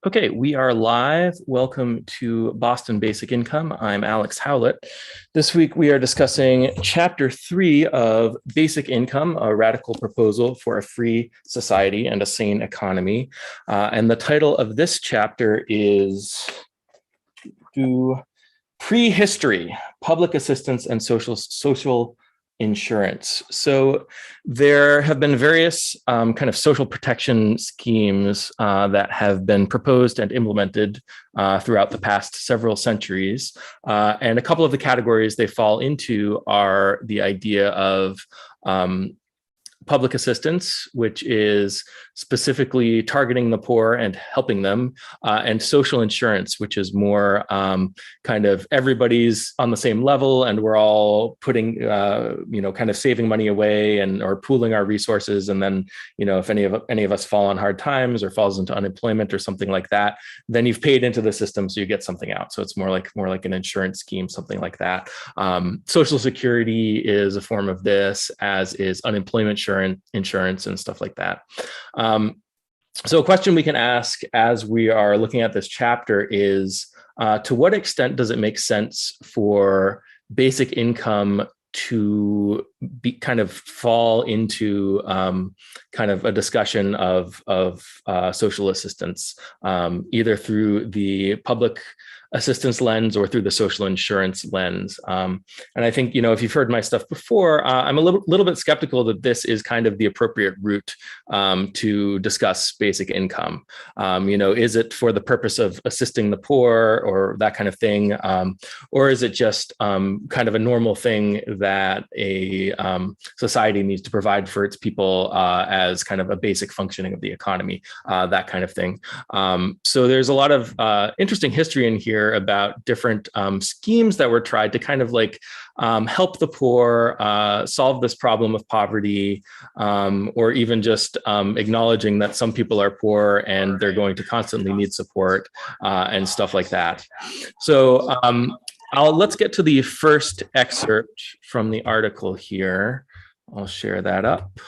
Okay, we are live. Welcome to Boston Basic Income. I'm Alex Howlett. This week we are discussing Chapter 3 of Basic Income, a radical proposal for a free society and a sane economy. And the title of this chapter is Prehistory, Public Assistance and Social Insurance. So there have been various kind of social protection schemes that have been proposed and implemented throughout the past several centuries. And a couple of the categories they fall into are the idea of public assistance, which is specifically targeting the poor and helping them, and social insurance, which is more kind of everybody's on the same level and we're all putting, kind of saving money away and or pooling our resources. And then, if any of us fall on hard times or falls into unemployment or something like that, then you've paid into the system, so you get something out. So it's more like an insurance scheme, something like that. Social Security is a form of this, as is unemployment insurance and stuff like that. So a question we can ask as we are looking at this chapter is, to what extent does it make sense for basic income to be kind of fall into kind of a discussion of social assistance, either through the public assistance lens or through the social insurance lens. And I think, if you've heard my stuff before, I'm a little bit skeptical that this is kind of the appropriate route to discuss basic income. Is it for the purpose of assisting the poor or that kind of thing? Or is it just kind of a normal thing that a society needs to provide for its people as kind of a basic functioning of the economy, that kind of thing. So there's a lot of interesting history in here about different schemes that were tried to kind of like help the poor, solve this problem of poverty, or even just acknowledging that some people are poor and they're going to constantly need support and stuff like that. So let's get to the first excerpt from the article here. I'll share that up.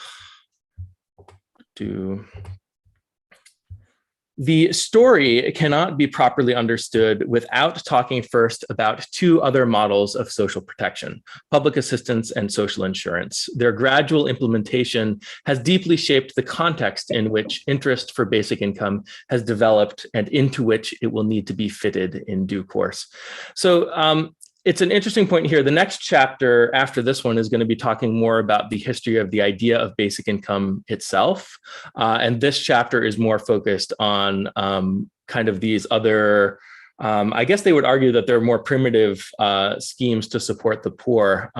The story cannot be properly understood without talking first about two other models of social protection, public assistance and social insurance. Their gradual implementation has deeply shaped the context in which interest for basic income has developed and into which it will need to be fitted in due course. So it's an interesting point here. The next chapter after this one is going to be talking more about the history of the idea of basic income itself. And this chapter is more focused on kind of these other, I guess they would argue that they're more primitive schemes to support the poor.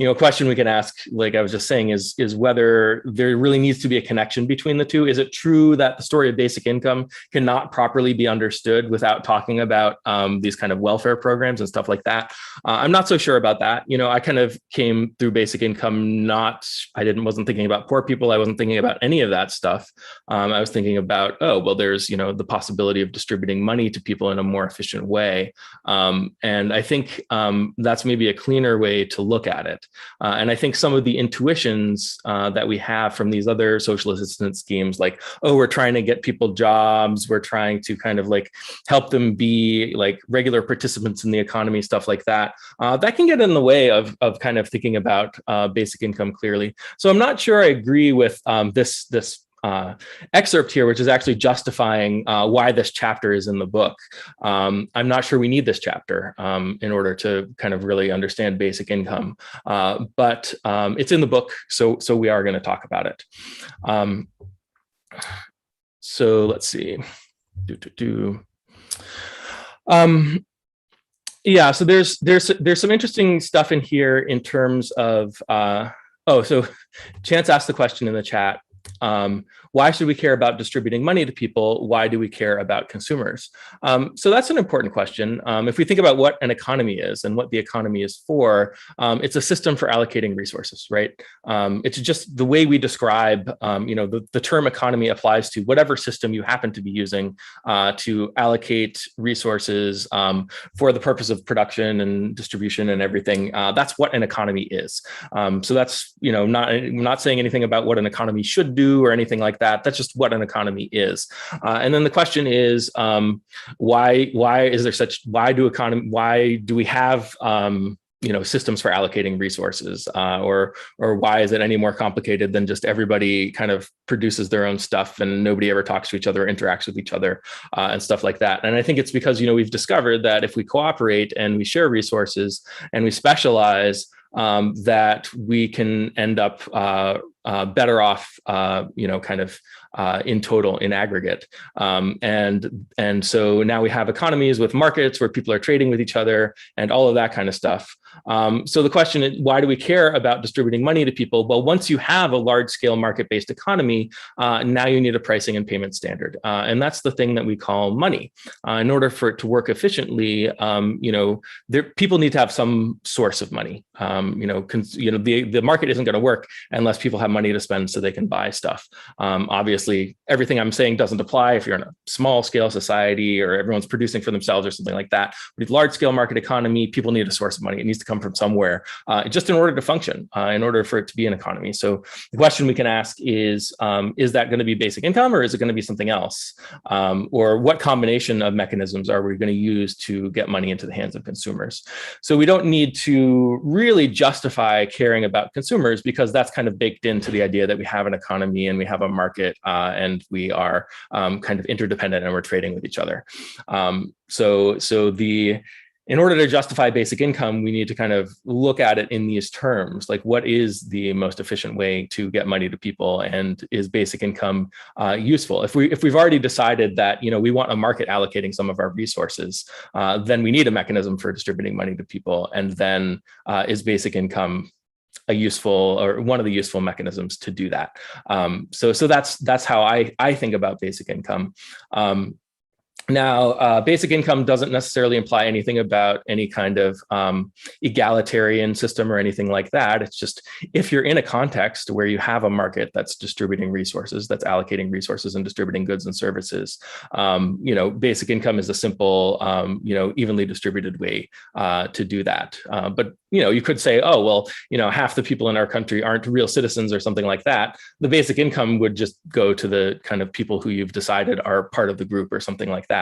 A question we can ask, like I was just saying, is whether there really needs to be a connection between the two. Is it true that the story of basic income cannot properly be understood without talking about these kind of welfare programs and stuff like that? I'm not so sure about that. I kind of came through basic income, wasn't thinking about poor people. I wasn't thinking about any of that stuff. I was thinking about, there's, the possibility of distributing money to people in a more efficient way. And I think that's maybe a cleaner way to look at it. And I think some of the intuitions that we have from these other social assistance schemes, like, we're trying to get people jobs, we're trying to kind of like help them be like regular participants in the economy, stuff like that, that can get in the way of kind of thinking about basic income clearly. So I'm not sure I agree with this excerpt here, which is actually justifying why this chapter is in the book. I'm not sure we need this chapter in order to kind of really understand basic income, but it's in the book, so we are going to talk about it. So let's see. Yeah, so there's some interesting stuff in here in terms of so Chance asked the question in the chat. Why should we care about distributing money to people? Why do we care about consumers? So that's an important question. If we think about what an economy is and what the economy is for, it's a system for allocating resources, right? It's just the way we describe, the term economy applies to whatever system you happen to be using to allocate resources for the purpose of production and distribution and everything. That's what an economy is. So that's, not saying anything about what an economy should do do or anything like that. That's just what an economy is. And then the question is, why do we have systems for allocating resources, or why is it any more complicated than just everybody kind of produces their own stuff and nobody ever talks to each other, interacts with each other, and stuff like that. And I think it's because, we've discovered that if we cooperate and we share resources and we specialize, that we can end up better off, in total, in aggregate. And so now we have economies with markets where people are trading with each other and all of that kind of stuff. So the question is, why do we care about distributing money to people? Well, once you have a large scale market-based economy, now you need a pricing and payment standard. And that's the thing that we call money. In order for it to work efficiently, people need to have some source of money. The market isn't going to work unless people have money to spend so they can buy stuff. Obviously, everything I'm saying doesn't apply if you're in a small scale society or everyone's producing for themselves or something like that. With large scale market economy, people need a source of money. It needs to come from somewhere, just in order to function, in order for it to be an economy. So the question we can ask is that going to be basic income, or is it going to be something else? Or what combination of mechanisms are we going to use to get money into the hands of consumers? So we don't need to really justify caring about consumers, because that's kind of baked into the idea that we have an economy and we have a market, and we are kind of interdependent and we're trading with each other. In order to justify basic income, we need to kind of look at it in these terms, like what is the most efficient way to get money to people, and is basic income useful? If we've already decided that we want a market allocating some of our resources, then we need a mechanism for distributing money to people, and then is basic income a useful, or one of the useful mechanisms to do that? So that's how I think about basic income. Now, basic income doesn't necessarily imply anything about any kind of egalitarian system or anything like that. It's just, if you're in a context where you have a market that's distributing resources, that's allocating resources and distributing goods and services, basic income is a simple, evenly distributed way to do that. But you could say, oh, well, half the people in our country aren't real citizens or something like that. The basic income would just go to the kind of people who you've decided are part of the group or something like that.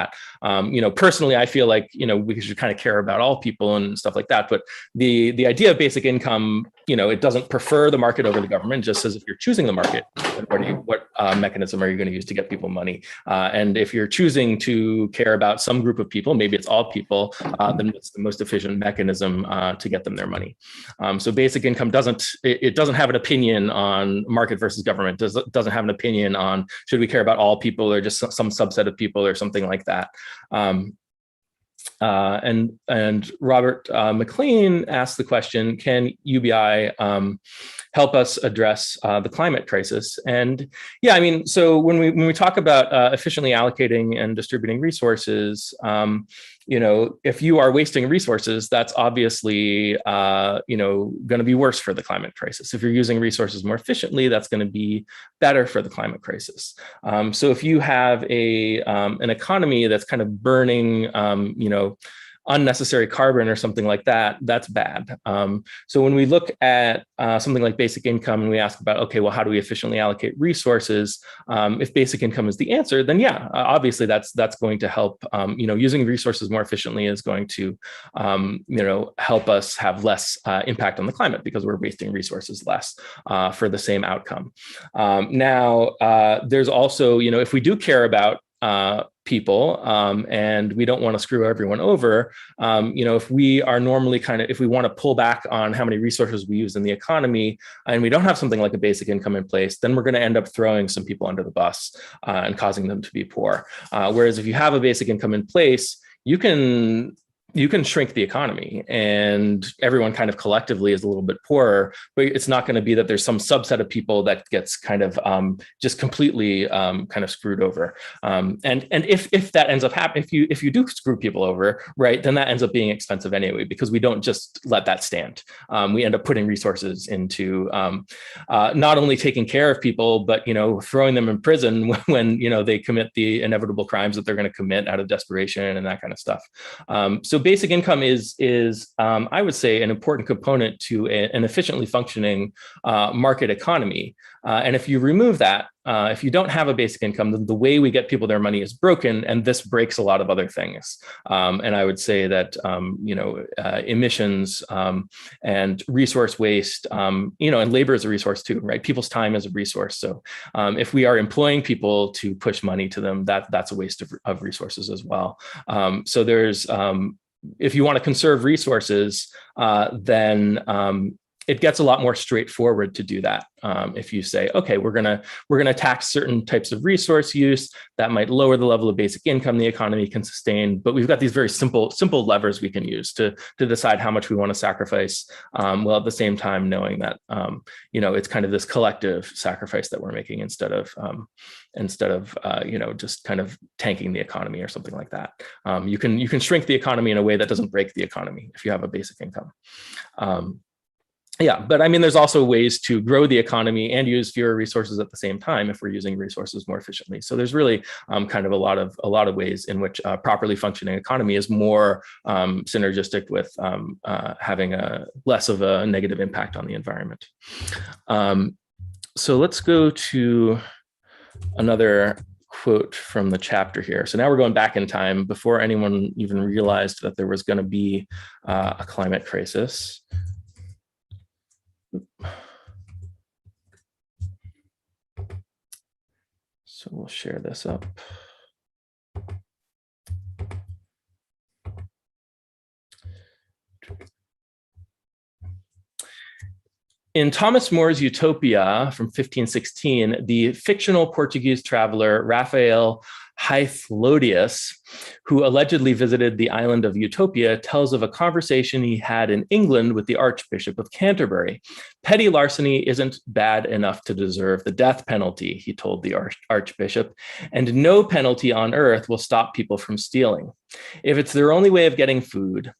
Personally, I feel like, we should kind of care about all people and stuff like that. But the idea of basic income, it doesn't prefer the market over the government. It just says, if you're choosing the market, what mechanism are you going to use to get people money? And if you're choosing to care about some group of people, maybe it's all people, then what's the most efficient mechanism to get them their money? So basic income doesn't have an opinion on market versus government. Doesn't have an opinion on should we care about all people or just some subset of people or something like that. And Robert McLean asked the question, can UBI help us address the climate crisis? And yeah, I mean, so when we talk about efficiently allocating and distributing resources, if you are wasting resources, that's obviously, going to be worse for the climate crisis. If you're using resources more efficiently, that's going to be better for the climate crisis. So if you have an economy that's kind of burning, unnecessary carbon or something like that, that's bad. So when we look at something like basic income and we ask about, okay, well, how do we efficiently allocate resources? If basic income is the answer, then yeah, obviously that's going to help. Using resources more efficiently is going to, help us have less impact on the climate, because we're wasting resources less for the same outcome. Now, there's also, if we do care about people, and we don't want to screw everyone over. If we are normally if we want to pull back on how many resources we use in the economy, and we don't have something like a basic income in place, then we're going to end up throwing some people under the bus and causing them to be poor. Whereas if you have a basic income in place, you can shrink the economy and everyone kind of collectively is a little bit poorer, but it's not going to be that there's some subset of people that gets kind of just completely kind of screwed over. And if that ends up happening, if you do screw people over, right, then that ends up being expensive anyway, because we don't just let that stand. We end up putting resources into not only taking care of people, but, throwing them in prison when they commit the inevitable crimes that they're going to commit out of desperation and that kind of stuff. So basic income is I would say, an important component to an efficiently functioning market economy. And if you remove that, if you don't have a basic income, then the way we get people their money is broken, and this breaks a lot of other things. And I would say that emissions and resource waste, and labor is a resource too, right? People's time is a resource. So if we are employing people to push money to them, that's a waste of resources as well. So there's if you want to conserve resources, then it gets a lot more straightforward to do that. If you say, okay, we're gonna tax certain types of resource use, that might lower the level of basic income the economy can sustain. But we've got these very simple levers we can use to decide how much we want to sacrifice, while at the same time knowing that it's kind of this collective sacrifice that we're making instead of just kind of tanking the economy or something like that. You can shrink the economy in a way that doesn't break the economy if you have a basic income. Yeah, but I mean, there's also ways to grow the economy and use fewer resources at the same time if we're using resources more efficiently. So there's really kind of a lot of ways in which a properly functioning economy is more synergistic with having a less of a negative impact on the environment. So let's go to another quote from the chapter here. So now we're going back in time before anyone even realized that there was going to be a climate crisis. So we'll share this up. In Thomas More's Utopia from 1516, the fictional Portuguese traveler Raphael Hythlodius, who allegedly visited the island of Utopia, tells of a conversation he had in England with the Archbishop of Canterbury. Petty larceny isn't bad enough to deserve the death penalty, he told the Archbishop, and no penalty on earth will stop people from stealing. If it's their only way of getting food,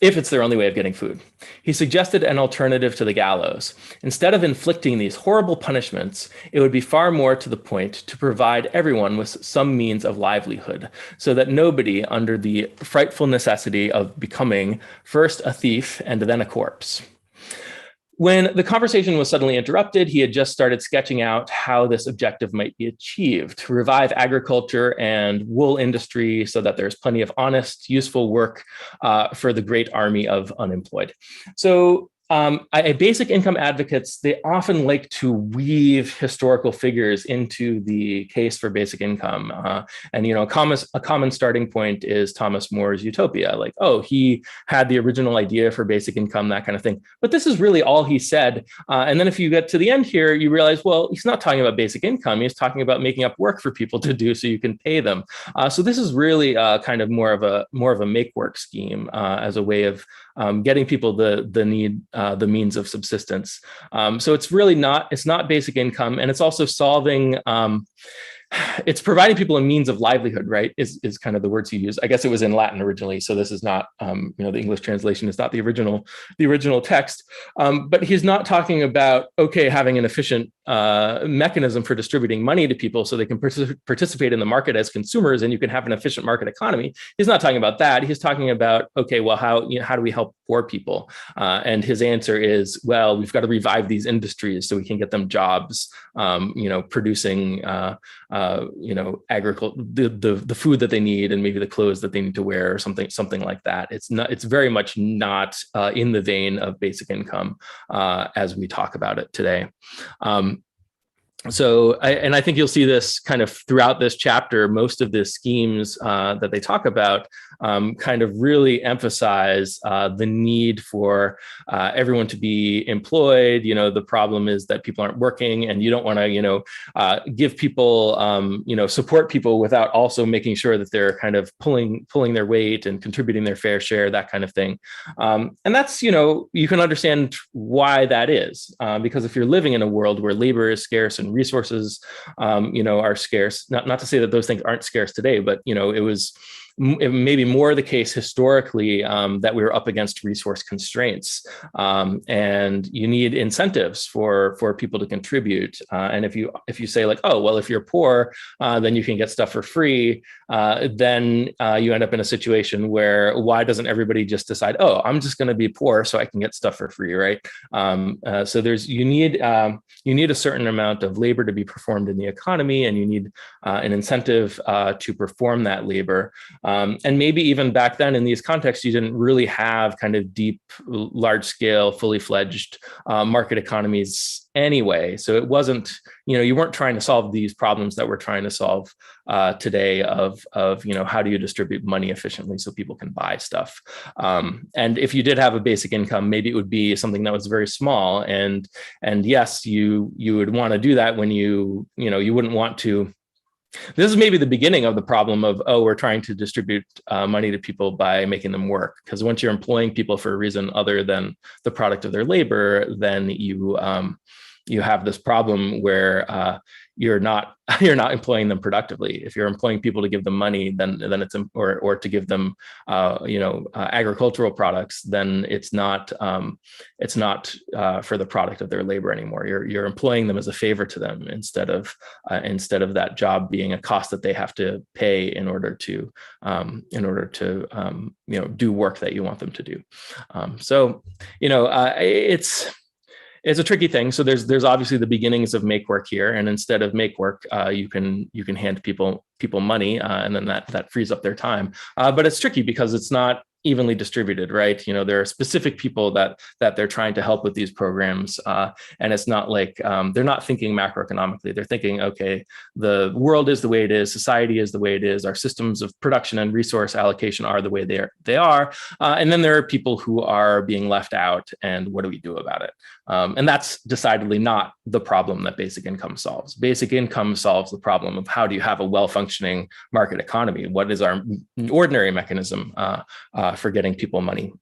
he suggested an alternative to the gallows. Instead of inflicting these horrible punishments, it would be far more to the point to provide everyone with some means of livelihood, so that nobody under the frightful necessity of becoming first a thief and then a corpse. When the conversation was suddenly interrupted, he had just started sketching out how this objective might be achieved: to revive agriculture and wool industry so that there's plenty of honest, useful work for the great army of unemployed. So basic income advocates, they often like to weave historical figures into the case for basic income. And a common starting point is Thomas More's Utopia. Like, oh, he had the original idea for basic income, that kind of thing. But this is really all he said. And then if you get to the end here, you realize, well, he's not talking about basic income. He's talking about making up work for people to do so you can pay them. So this is really kind of more of a make work scheme as a way of getting people the means of subsistence. So it's really not basic income, and it's also solving it's providing people a means of livelihood, right? Is kind of the words he used. I guess it was in Latin originally, so this is not, the English translation is not the original text. But he's not talking about, okay, having an efficient mechanism for distributing money to people so they can participate in the market as consumers, and you can have an efficient market economy. He's not talking about that. He's talking about, okay, well, how do we help poor people? And his answer is, well, we've got to revive these industries so we can get them jobs, producing agriculture, the food that they need, and maybe the clothes that they need to wear, or something like that. It's very much not in the vein of basic income as we talk about it today. I think you'll see this kind of throughout this chapter. Most of the schemes that they talk about kind of really emphasize the need for everyone to be employed. The problem is that people aren't working, and you don't want to, give people, support people without also making sure that they're kind of pulling their weight and contributing their fair share, that kind of thing. And that's, you can understand why that is, because if you're living in a world where labor is scarce and resources, are scarce, not to say that those things aren't scarce today, but, it was maybe more the case historically, that we were up against resource constraints, and you need incentives for people to contribute. And if you say like, oh well, if you're poor, then you can get stuff for free, then you end up in a situation where why doesn't everybody just decide, oh, I'm just going to be poor so I can get stuff for free, right? So you need a certain amount of labor to be performed in the economy, and you need an incentive to perform that labor. And maybe even back then in these contexts, you didn't really have kind of deep, large scale, fully fledged market economies anyway. So it wasn't, you weren't trying to solve these problems that we're trying to solve today of how do you distribute money efficiently so people can buy stuff. And if you did have a basic income, maybe it would be something that was very small. And yes, you would want to do that when you wouldn't want to. This is maybe the beginning of the problem of, oh, we're trying to distribute money to people by making them work. Because once you're employing people for a reason other than the product of their labor, then you have this problem where you're not employing them productively. If you're employing people to give them money, then it's or to give them agricultural products, then it's not for the product of their labor anymore. You're employing them as a favor to them instead of that job being a cost that they have to pay in order to do work that you want them to do. It's a tricky thing. So there's obviously the beginnings of make work here, and instead of make work, you can hand people money, and then that frees up their time. But it's tricky because it's not evenly distributed, right? There are specific people that they're trying to help with these programs, and it's not like they're not thinking macroeconomically. They're thinking, okay, the world is the way it is, society is the way it is, our systems of production and resource allocation are the way they are, and then there are people who are being left out, and what do we do about it? And that's decidedly not the problem that basic income solves. Basic income solves the problem of how do you have a well-functioning market economy? What is our ordinary mechanism for getting people money?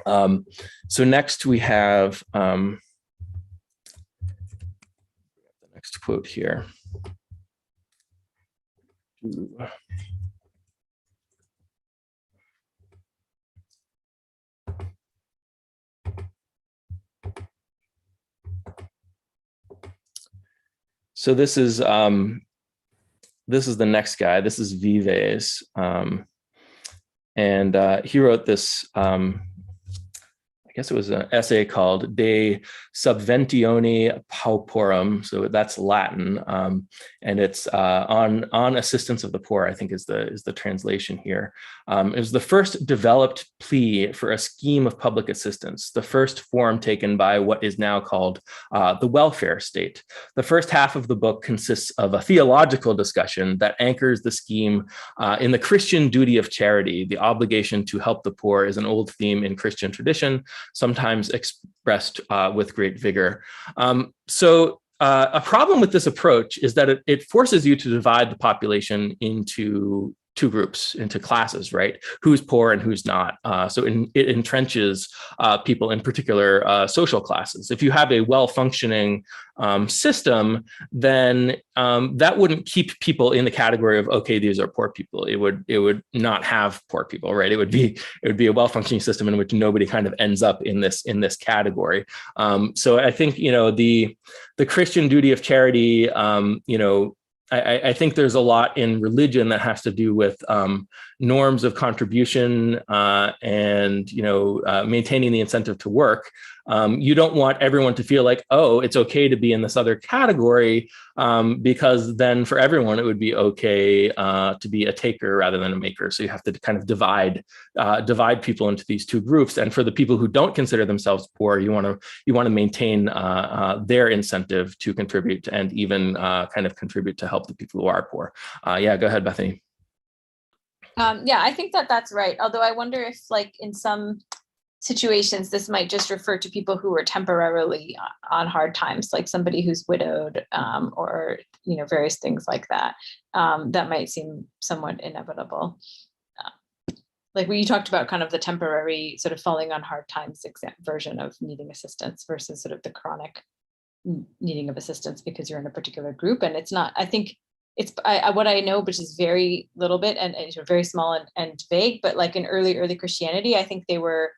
So next we have the next quote here. So this is the next guy. This is Vvase. And he wrote this, I guess it was an essay called De Subventione Pauperum. So that's Latin, and it's on assistance of the poor, I think is the translation here. It was the first developed plea for a scheme of public assistance, the first form taken by what is now called the welfare state. The first half of the book consists of a theological discussion that anchors the scheme in the Christian duty of charity. The obligation to help the poor is an old theme in Christian tradition, sometimes expressed with great vigor. So a problem with this approach is that it forces you to divide the population into two groups, into classes, right? Who's poor and who's not. So it entrenches people in particular social classes. If you have a well-functioning system, then that wouldn't keep people in the category of, okay, these are poor people. It would not have poor people, right? It would be a well-functioning system in which nobody kind of ends up in this category. So I think the Christian duty of charity, I think there's a lot in religion that has to do with norms of contribution and maintaining the incentive to work. You don't want everyone to feel like, oh, it's okay to be in this other category, because then for everyone it would be okay to be a taker rather than a maker. So you have to kind of divide people into these two groups. And for the people who don't consider themselves poor, you want to maintain their incentive to contribute and even kind of contribute to help the people who are poor. Yeah, go ahead, Bethany. Yeah, I think that's right. Although I wonder if, like, in some situations, this might just refer to people who are temporarily on hard times, like somebody who's widowed, or various things like that. That might seem somewhat inevitable. Like when you talked about kind of the temporary sort of falling on hard times version of needing assistance versus sort of the chronic needing of assistance because you're in a particular group. And it's not, I think what I know, which is very little bit and very small and vague, but like in early Christianity, I think they were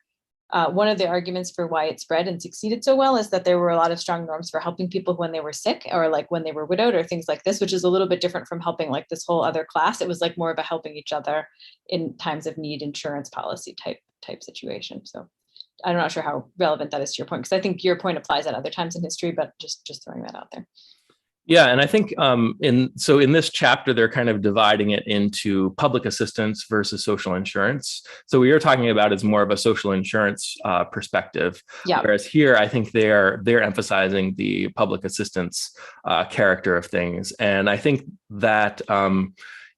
one of the arguments for why it spread and succeeded so well is that there were a lot of strong norms for helping people when they were sick or like when they were widowed or things like this, which is a little bit different from helping like this whole other class. It was like more about helping each other in times of need, insurance policy type situation. So I'm not sure how relevant that is to your point, because I think your point applies at other times in history, but just throwing that out there. Yeah, and I think in this chapter, they're kind of dividing it into public assistance versus social insurance. So what you're talking about is more of a social insurance perspective, yeah. Whereas here, I think they're emphasizing the public assistance character of things, and I think that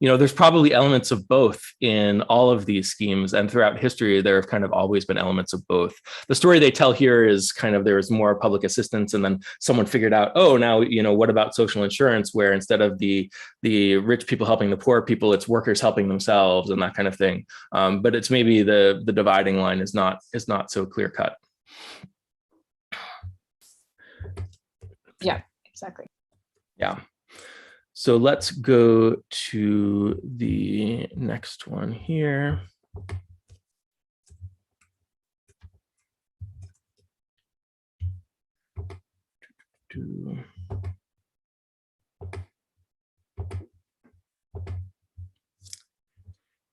there's probably elements of both in all of these schemes, and throughout history, there have kind of always been elements of both. The story they tell here is kind of there's more public assistance, and then someone figured out, oh, now what about social insurance, where instead of the rich people helping the poor people, it's workers helping themselves and that kind of thing. But it's maybe the dividing line is not so clear cut. Yeah, exactly. Yeah. So let's go to the next one here.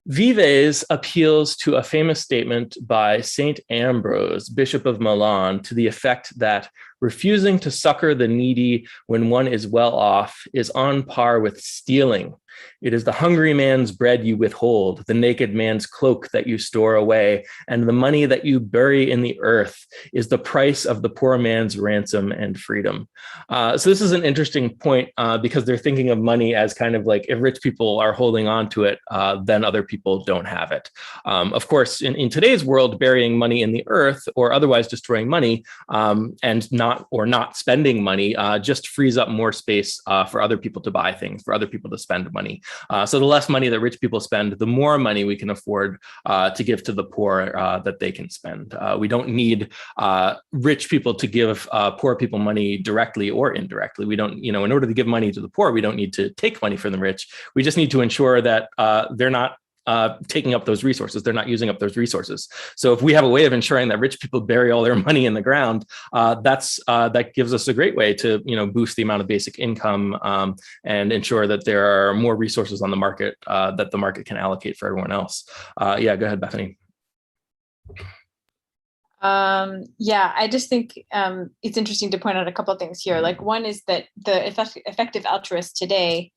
Vvase appeals to a famous statement by Saint Ambrose, Bishop of Milan, to the effect that refusing to succor the needy when one is well off is on par with stealing. It is the hungry man's bread you withhold, the naked man's cloak that you store away, and the money that you bury in the earth is the price of the poor man's ransom and freedom. So this is an interesting point because they're thinking of money as kind of like if rich people are holding on to it, then other people don't have it. Of course, in today's world, burying money in the earth or otherwise destroying money and not spending money just frees up more space for other people to buy things, for other people to spend money. So the less money that rich people spend, the more money we can afford to give to the poor that they can spend. We don't need rich people to give poor people money directly or indirectly. We don't, in order to give money to the poor, we don't need to take money from the rich. We just need to ensure that they're not taking up those resources. They're not using up those resources. So if we have a way of ensuring that rich people bury all their money in the ground, that gives us a great way to boost the amount of basic income and ensure that there are more resources on the market that the market can allocate for everyone else. Yeah, go ahead, Bethany. Yeah, I just think it's interesting to point out a couple of things here. Like one is that the effective altruist today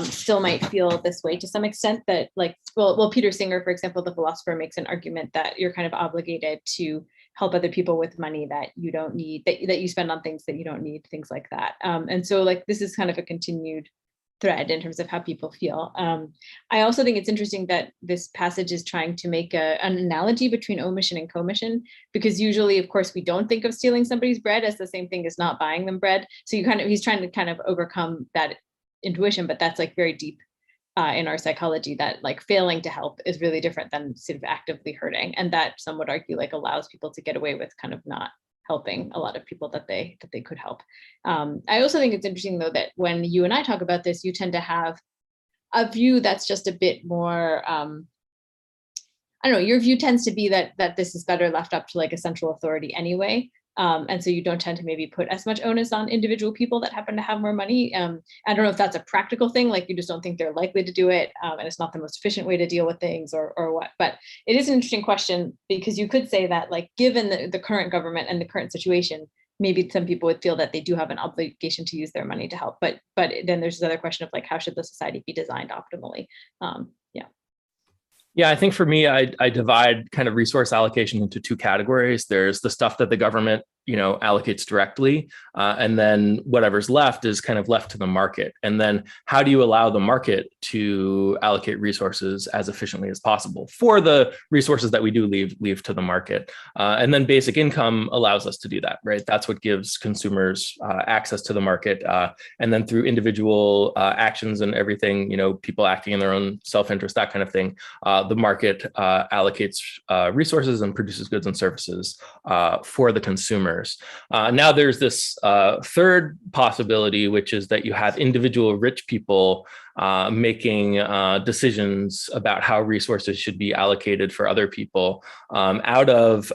still might feel this way to some extent, that like, well, Peter Singer, for example, the philosopher, makes an argument that you're kind of obligated to help other people with money that you don't need, that you spend on things that you don't need, things like that. And so like, this is kind of a continued thread in terms of how people feel. I also think it's interesting that this passage is trying to make an analogy between omission and commission, because usually, of course, we don't think of stealing somebody's bread as the same thing as not buying them bread. So he's trying to kind of overcome that intuition, but that's like very deep in our psychology, that like failing to help is really different than sort of actively hurting, and that some would argue like allows people to get away with kind of not helping a lot of people that they could help. I also think it's interesting though that when you and I talk about this, you tend to have a view that's just a bit more I don't know, your view tends to be that this is better left up to like a central authority anyway. And so you don't tend to maybe put as much onus on individual people that happen to have more money. I don't know if that's a practical thing, like you just don't think they're likely to do it, and it's not the most efficient way to deal with things or what. But it is an interesting question, because you could say that like given the current government and the current situation, maybe some people would feel that they do have an obligation to use their money to help. But then there's this other question of like, how should the society be designed optimally? Yeah, I think for me, I divide kind of resource allocation into two categories. There's the stuff that the government allocates directly, and then whatever's left is kind of left to the market. And then how do you allow the market to allocate resources as efficiently as possible for the resources that we do leave to the market? And then basic income allows us to do that, right? That's what gives consumers access to the market. And then through individual actions and everything, people acting in their own self-interest, that kind of thing, the market allocates resources and produces goods and services for the consumer. consumers. Now there's this third possibility, which is that you have individual rich people making decisions about how resources should be allocated for other people out of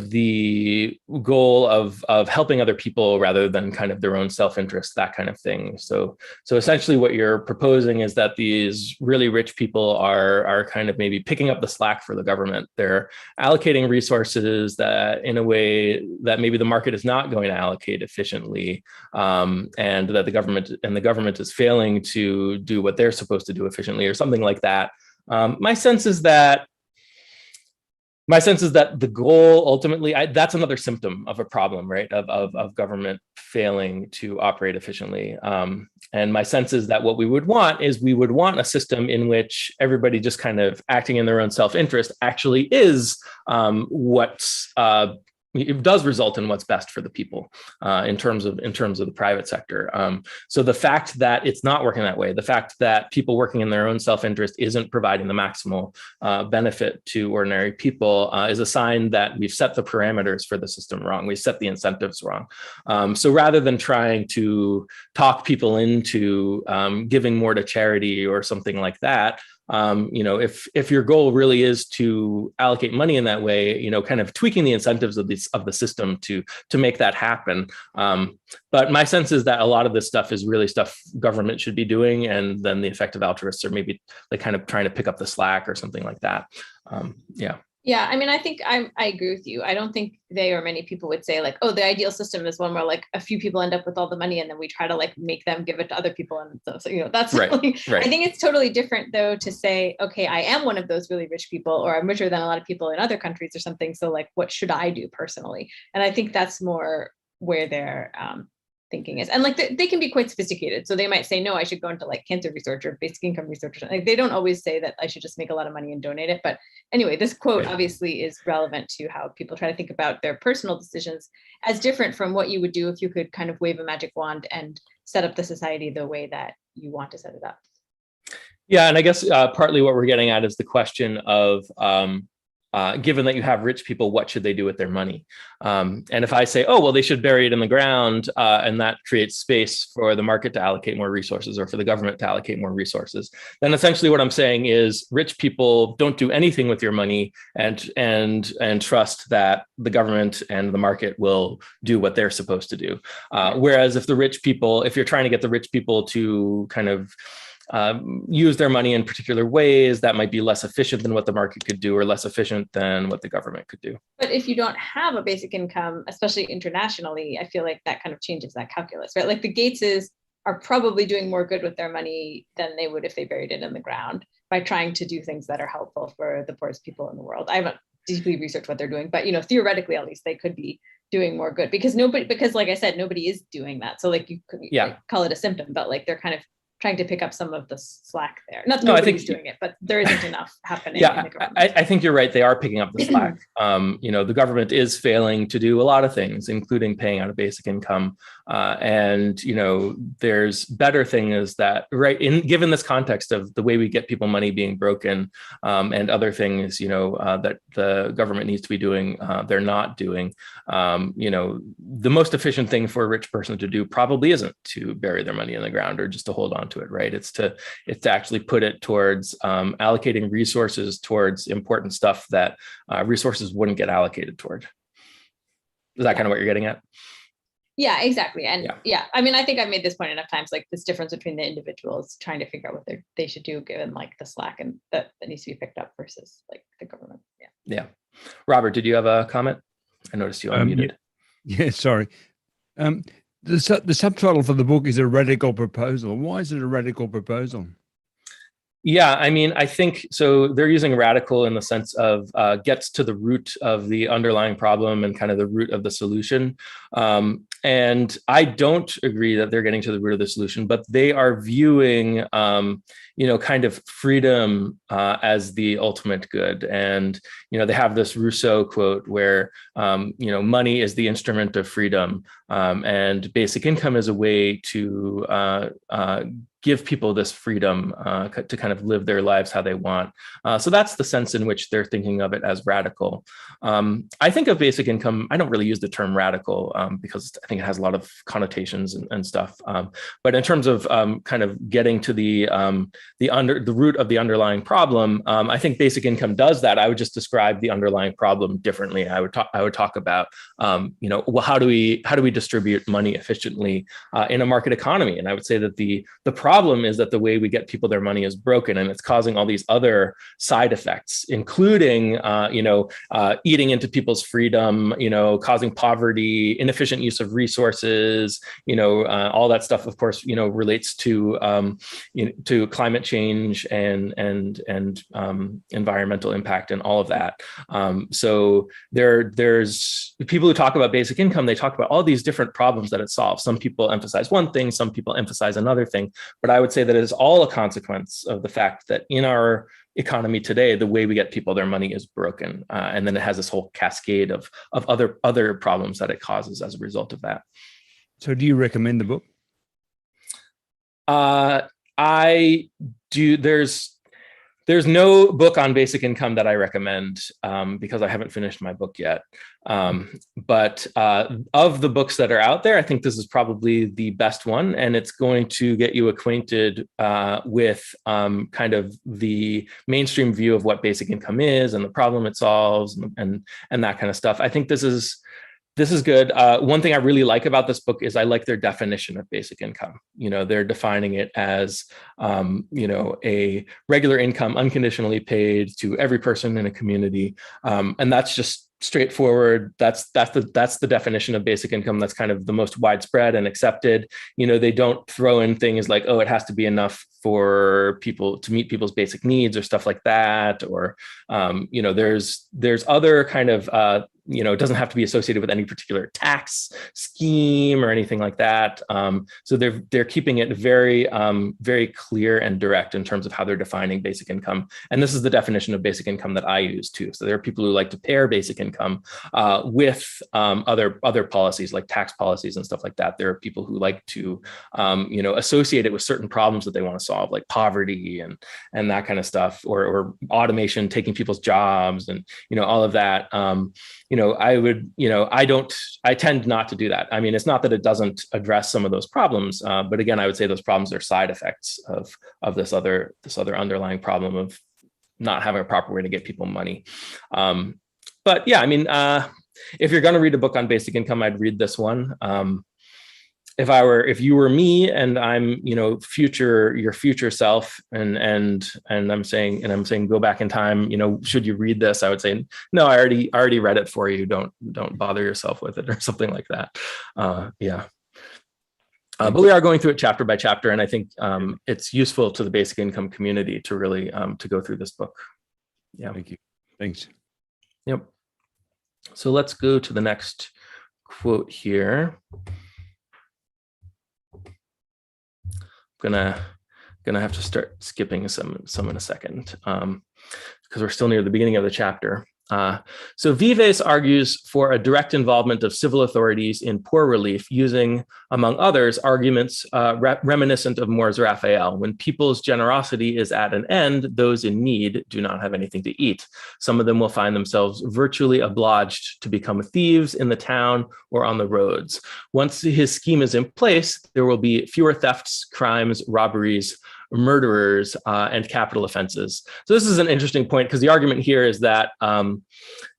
the goal of helping other people rather than kind of their own self-interest, that kind of thing. So essentially what you're proposing is that these really rich people are kind of maybe picking up the slack for the government. They're allocating resources that in a way that maybe the market is not going to allocate efficiently, and that the government is failing to do what they're supposed to do efficiently or something like that. My sense is that the goal ultimately, that's another symptom of a problem, right? Of government failing to operate efficiently. And my sense is that what we would want a system in which everybody just kind of acting in their own self-interest actually is it does result in what's best for the people in terms of the private sector. So the fact that it's not working that way, the fact that people working in their own self-interest isn't providing the maximal benefit to ordinary people is a sign that we've set the parameters for the system wrong. We set the incentives wrong. So rather than trying to talk people into giving more to charity or something like that, if your goal really is to allocate money in that way, kind of tweaking the incentives of the system to make that happen. But my sense is that a lot of this stuff is really stuff government should be doing, and then the effective altruists are maybe like kind of trying to pick up the slack or something like that. Yeah, I mean, I think I agree with you. I don't think they or many people would say like, oh, the ideal system is one where like a few people end up with all the money and then we try to like make them give it to other people. And so that's right. I think it's totally different though to say, okay, I am one of those really rich people, or I'm richer than a lot of people in other countries or something. So like, what should I do personally? And I think that's more where they're thinking is. And like they can be quite sophisticated. So they might say, no, I should go into like cancer research or basic income research. Like they don't always say that I should just make a lot of money and donate it. But anyway, this quote obviously is relevant to how people try to think about their personal decisions as different from what you would do if you could kind of wave a magic wand and set up the society the way that you want to set it up. Yeah, and I guess partly what we're getting at is the question of given that you have rich people, what should they do with their money? And if I say, oh, well, they should bury it in the ground, and that creates space for the market to allocate more resources or for the government to allocate more resources, then essentially what I'm saying is rich people don't do anything with your money and trust that the government and the market will do what they're supposed to do. Whereas if you're trying to get the rich people to kind of use their money in particular ways that might be less efficient than what the market could do or less efficient than what the government could do. But if you don't have a basic income, especially internationally, I feel like that kind of changes that calculus, right? Like the Gateses are probably doing more good with their money than they would if they buried it in the ground by trying to do things that are helpful for the poorest people in the world. I haven't deeply researched what they're doing, but theoretically, at least they could be doing more good because like I said, nobody is doing that. So like you could like, call it a symptom, but like they're kind of trying to pick up some of the slack there. Not that nobody's doing it, but there isn't enough happening. Yeah, I think you're right. They are picking up the slack. The government is failing to do a lot of things, including paying out a basic income. And there's better things that, right, given this context of the way we get people money being broken and other things, that the government needs to be doing, they're not doing. The most efficient thing for a rich person to do probably isn't to bury their money in the ground or just to hold on to it, right? It's to actually put it towards allocating resources towards important stuff that resources wouldn't get allocated toward. Is that kind of what you're getting at? Yeah, exactly. And yeah, I mean, I think I've made this point enough times, like this difference between the individuals trying to figure out what they should do given like the slack and that needs to be picked up versus like the government. Yeah. Robert, did you have a comment? I noticed you unmuted. Yeah, sorry. The subtitle for the book is a radical proposal. Why is it a radical proposal? Yeah, I mean, I think so. They're using radical in the sense of gets to the root of the underlying problem and kind of the root of the solution. And I don't agree that they're getting to the root of the solution, but they are viewing, kind of freedom as the ultimate good. And, they have this Rousseau quote where, money is the instrument of freedom, and basic income is a way to give people this freedom to kind of live their lives how they want. So that's the sense in which they're thinking of it as radical. I think of basic income, I don't really use the term radical because I think it has a lot of connotations and stuff. But in terms of kind of getting to the root of the underlying problem, I think basic income does that. I would just describe the underlying problem differently. I would talk about, well, how do we distribute money efficiently in a market economy? And I would say that the problem is that the way we get people their money is broken, and it's causing all these other side effects, including, eating into people's freedom, causing poverty, inefficient use of resources, all that stuff, of course, relates to climate change and environmental impact and all of that. So there's people who talk about basic income, they talk about all these different problems that it solves. Some people emphasize one thing, some people emphasize another thing, but I would say that it is all a consequence of the fact that in our economy today, the way we get people their money is broken. And then it has this whole cascade of other problems that it causes as a result of that. So do you recommend the book? I do. There's no book on basic income that I recommend because I haven't finished my book yet. But of the books that are out there, I think this is probably the best one, and it's going to get you acquainted with kind of the mainstream view of what basic income is and the problem it solves and that kind of stuff. I think this is good. One thing I really like about this book is I like their definition of basic income. They're defining it as, a regular income unconditionally paid to every person in a community. And that's just straightforward. That's the definition of basic income. That's kind of the most widespread and accepted. They don't throw in things like, oh, it has to be enough for people to meet people's basic needs or stuff like that. Or, there's other kind of, it doesn't have to be associated with any particular tax scheme or anything like that. So they're keeping it very, very clear and direct in terms of how they're defining basic income. And this is the definition of basic income that I use too. So there are people who like to pair basic income with other policies like tax policies and stuff like that. There are people who like to, associate it with certain problems that they want to solve, like poverty and that kind of stuff, or automation taking people's jobs and all of that. I tend not to do that. I mean, it's not that it doesn't address some of those problems, but again, I would say those problems are side effects of this other underlying problem of not having a proper way to get people money. But yeah, I mean, if you're going to read a book on basic income, I'd read this one. If you were me and I'm, your future self, and I'm saying go back in time, should you read this? I would say, no, I already read it for you. Don't bother yourself with it or something like that. Yeah. But we are going through it chapter by chapter, and I think it's useful to the basic income community to really to go through this book. Yeah. Thank you. Thanks. Yep. So let's go to the next quote here. Gonna have to start skipping some in a second because we're still near the beginning of the chapter. So Vvase argues for a direct involvement of civil authorities in poor relief using, among others, arguments reminiscent of More's Raphael. When people's generosity is at an end, those in need do not have anything to eat. Some of them will find themselves virtually obliged to become thieves in the town or on the roads. Once his scheme is in place, there will be fewer thefts, crimes, robberies, murderers, and capital offenses. So this is an interesting point because the argument here is that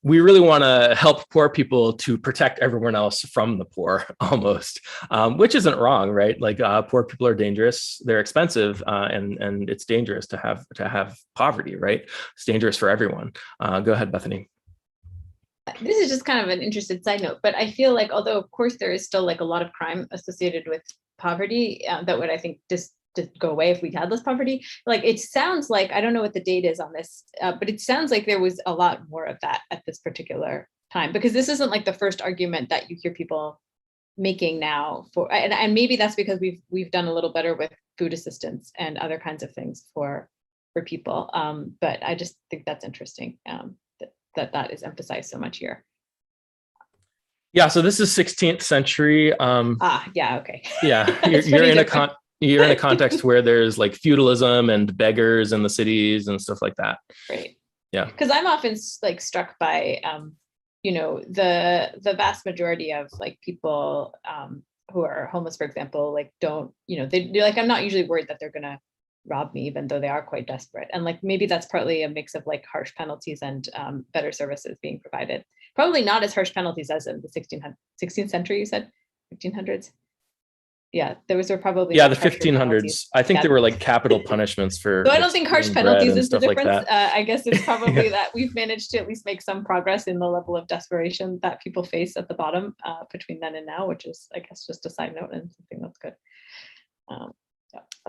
we really want to help poor people to protect everyone else from the poor, almost, which isn't wrong, right? Like poor people are dangerous, they're expensive, and it's dangerous to have poverty, right? It's dangerous for everyone. Go ahead, Bethany. This is just kind of an interesting side note, but I feel like although of course there is still like a lot of crime associated with poverty, that would I think just to go away if we had less poverty. Like it sounds like, I don't know what the date is on this, but it sounds like there was a lot more of that at this particular time, because this isn't like the first argument that you hear people making now for, and maybe that's because we've done a little better with food assistance and other kinds of things for people. But I just think that's interesting that is emphasized so much here. Yeah, so this is 16th century. Yeah, okay. Yeah, you're in a you're in a context where there's like feudalism and beggars in the cities and stuff like that. Right. Yeah. Because I'm often like struck by, the vast majority of like people who are homeless, for example, like don't, they're like, I'm not usually worried that they're going to rob me, even though they are quite desperate. And like, maybe that's partly a mix of like harsh penalties and better services being provided. Probably not as harsh penalties as in the 16th century, you said? 1500s? Yeah, those were probably the much harsher 1500s. penalties. I think Yeah. there were like capital punishments for. So I don't think harsh stealing bread penalties and is the stuff like difference. that. I guess it's probably that we've managed to at least make some progress in the level of desperation that people face at the bottom between then and now, which is, I guess, just a side note and something that's good.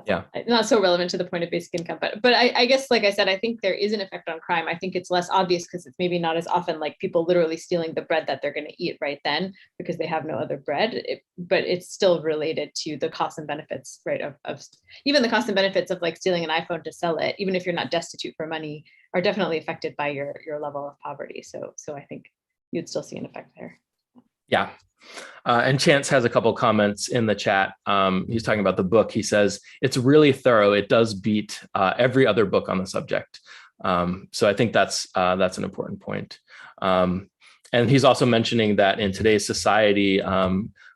Yeah. Not so relevant to the point of basic income, but I guess, like I said, I think there is an effect on crime. I think it's less obvious because it's maybe not as often like people literally stealing the bread that they're going to eat right then because they have no other bread. But it's still related to the costs and benefits, right? Of even the costs and benefits of like stealing an iPhone to sell it, even if you're not destitute for money, are definitely affected by your level of poverty. So I think you'd still see an effect there. Yeah. And Chance has a couple comments in the chat. He's talking about the book. He says, it's really thorough. It does beat every other book on the subject. So I think that's an important point. And he's also mentioning that in today's society,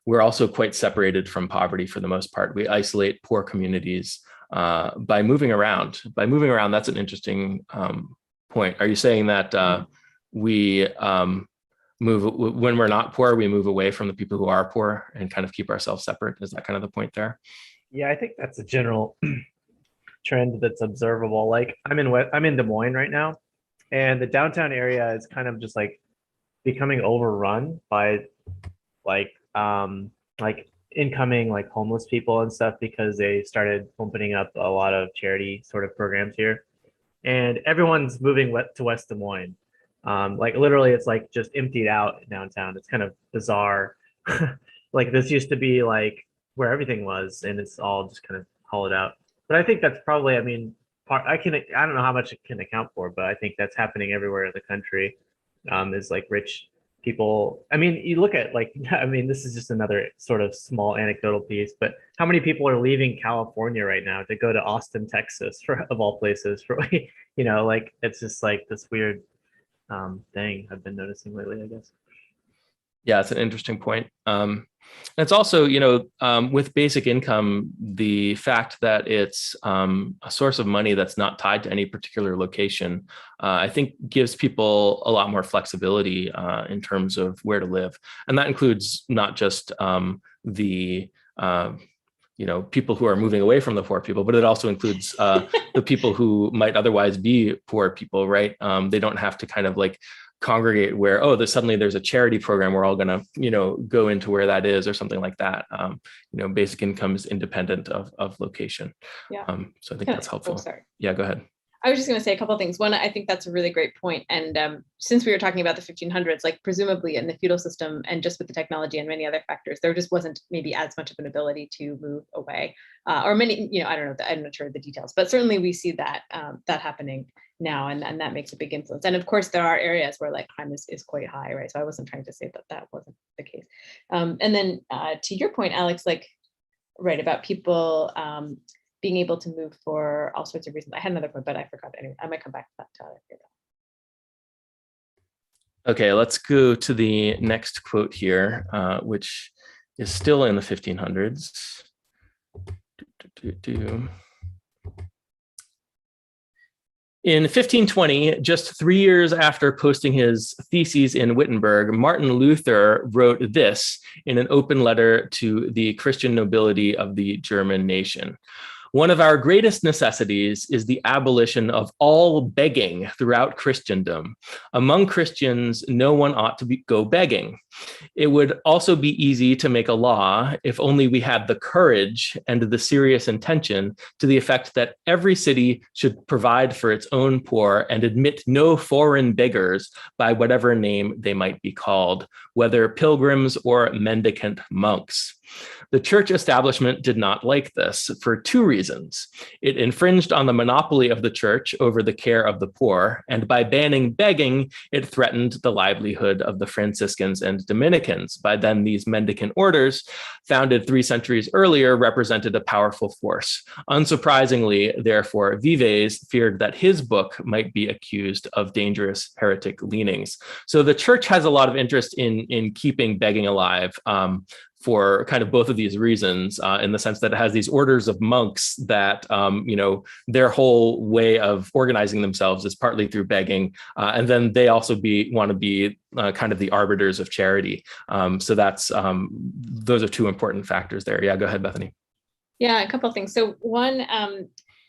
we're also quite separated from poverty for the most part. We isolate poor communities by moving around. By moving around, that's an interesting point. Are you saying that we move when we're not poor, we move away from the people who are poor and kind of keep ourselves separate? Is that kind of the point there? Yeah, I think that's a general trend that's observable. Like I'm in Des Moines right now, and the downtown area is kind of just like becoming overrun by like incoming like homeless people and stuff because they started opening up a lot of charity sort of programs here, and everyone's moving to West Des Moines. Like literally it's like just emptied out downtown. It's kind of bizarre. Like this used to be like where everything was, and it's all just kind of hollowed out. But I think that's probably, I mean, I don't know how much it can account for, but I think that's happening everywhere in the country. Is like rich people. I mean, you look at like, I mean, this is just another sort of small anecdotal piece, but how many people are leaving California right now to go to Austin, Texas, of all places, for like it's just like this weird thing I've been noticing lately, I guess. Yeah, it's an interesting point. It's also, with basic income, the fact that it's a source of money that's not tied to any particular location, I think gives people a lot more flexibility in terms of where to live. And that includes not just the people who are moving away from the poor people, but it also includes the people who might otherwise be poor people, right? They don't have to kind of like congregate where, suddenly there's a charity program, we're all gonna, go into where that is or something like that. Basic income is independent of location. Yeah. So I think that's helpful. Oh, sorry. Yeah, go ahead. I was just going to say a couple of things. One, I think that's a really great point. And since we were talking about the 1500s, like presumably in the feudal system and just with the technology and many other factors, there just wasn't maybe as much of an ability to move away or many, I don't know, I'm not sure of the details, but certainly we see that that happening now, and that makes a big influence. And of course, there are areas where like crime is quite high, right? So I wasn't trying to say that that wasn't the case. And then to your point, Alex, like, right, about people being able to move for all sorts of reasons. I had another point, but I forgot. Anyway, I might come back to that. Okay, let's go to the next quote here, which is still in the 1500s. In 1520, just 3 years after posting his theses in Wittenberg, Martin Luther wrote this in an open letter to the Christian nobility of the German nation. One of our greatest necessities is the abolition of all begging throughout Christendom. Among Christians, no one ought to go begging. It would also be easy to make a law if only we had the courage and the serious intention to the effect that every city should provide for its own poor and admit no foreign beggars by whatever name they might be called, whether pilgrims or mendicant monks. The church establishment did not like this for two reasons. It infringed on the monopoly of the church over the care of the poor, and by banning begging, it threatened the livelihood of the Franciscans and Dominicans. By then, these mendicant orders, founded 3 centuries earlier, represented a powerful force. Unsurprisingly, therefore, Vvase feared that his book might be accused of dangerous heretic leanings. So the church has a lot of interest in keeping begging alive, for kind of both of these reasons, in the sense that it has these orders of monks that, their whole way of organizing themselves is partly through begging. And then they also want to be kind of the arbiters of charity. So that's, those are two important factors there. Yeah, go ahead, Bethany. Yeah, a couple of things. So one,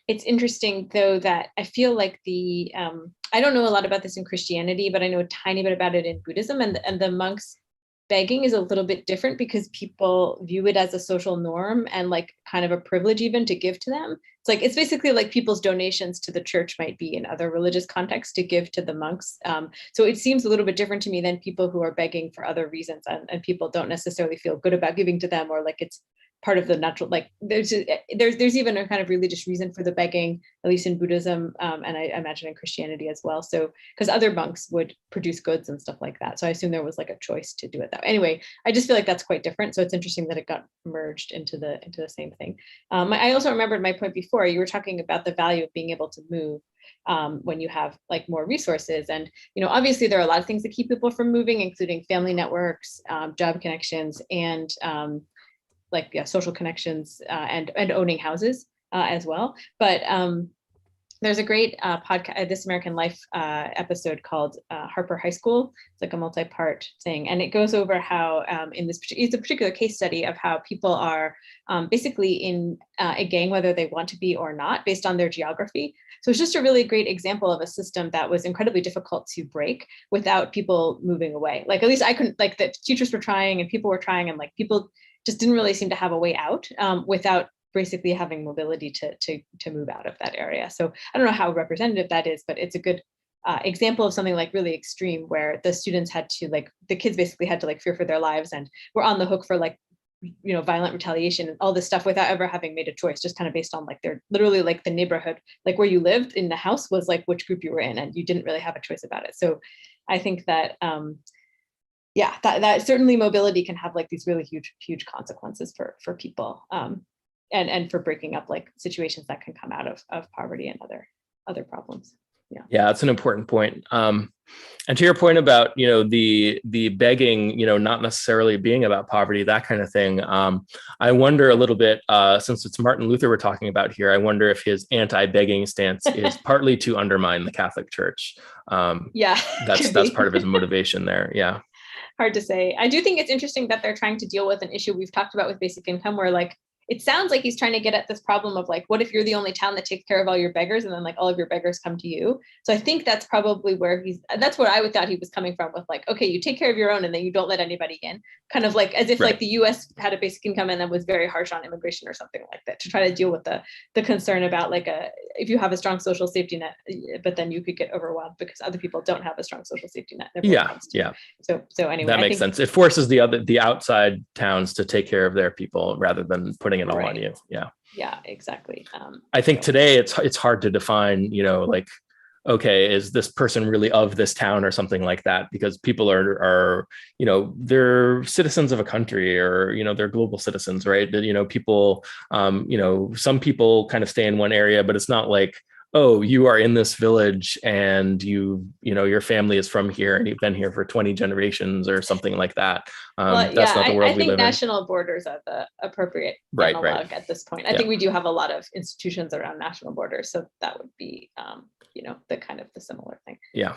it's interesting though that I feel like I don't know a lot about this in Christianity, but I know a tiny bit about it in Buddhism, and the monks begging is a little bit different because people view it as a social norm and like kind of a privilege even to give to them. It's basically like people's donations to the church might be in other religious contexts to give to the monks. So it seems a little bit different to me than people who are begging for other reasons, and people don't necessarily feel good about giving to them, or like it's part of the natural, like there's even a kind of religious reason for the begging, at least in Buddhism, and I imagine in Christianity as well. So because other monks would produce goods and stuff like that, so I assume there was like a choice to do it that way. Anyway, I just feel like that's quite different. So it's interesting that it got merged into the same thing. I also remembered my point before. You were talking about the value of being able to move when you have like more resources, and obviously there are a lot of things that keep people from moving, including family networks, job connections, and social connections, and owning houses as well. But there's a great podcast, This American Life episode called Harper High School. It's like a multi-part thing, and it goes over how it's a particular case study of how people are basically in a gang, whether they want to be or not, based on their geography. So it's just a really great example of a system that was incredibly difficult to break without people moving away. Like at least I couldn't, like the teachers were trying and people were trying, and like people just didn't really seem to have a way out without basically having mobility to move out of that area. So I don't know how representative that is, but it's a good example of something like really extreme, where the students had to the kids basically had to fear for their lives and were on the hook for violent retaliation and all this stuff without ever having made a choice, just kind of based on their literally the neighborhood, where you lived in the house was which group you were in, and you didn't really have a choice about it. So I think that that certainly mobility can have these really huge consequences for people, and for breaking up situations that can come out of poverty and other problems. Yeah, that's an important point. And to your point about the begging, not necessarily being about poverty, that kind of thing. I wonder a little bit, since it's Martin Luther we're talking about here, I wonder if his anti-begging stance is partly to undermine the Catholic Church. That's part of his motivation there. Yeah. Hard to say. I do think it's interesting that they're trying to deal with an issue we've talked about with basic income, where it sounds like he's trying to get at this problem of what if you're the only town that takes care of all your beggars, and then all of your beggars come to you. So I think that's probably where that's what I would thought he was coming from with okay, you take care of your own and then you don't let anybody in, kind of as if right. The US had a basic income and then was very harsh on immigration or something like that, to try to deal with the concern about if you have a strong social safety net, but then you could get overwhelmed because other people don't have a strong social safety net. Yeah. So anyway, that makes sense. It forces the outside towns to take care of their people rather than putting it all on you. Yeah, exactly. I think today it's hard to define, okay, is this person really of this town or something like that? Because people are they're citizens of a country, or, they're global citizens, right? People, some people kind of stay in one area, but it's not oh, you are in this village and your family is from here and you've been here for 20 generations or something like that. That's not the world we live in. I think national borders are the appropriate analog at this point. I think we do have a lot of institutions around national borders, so that would be, the kind of the similar thing. Yeah.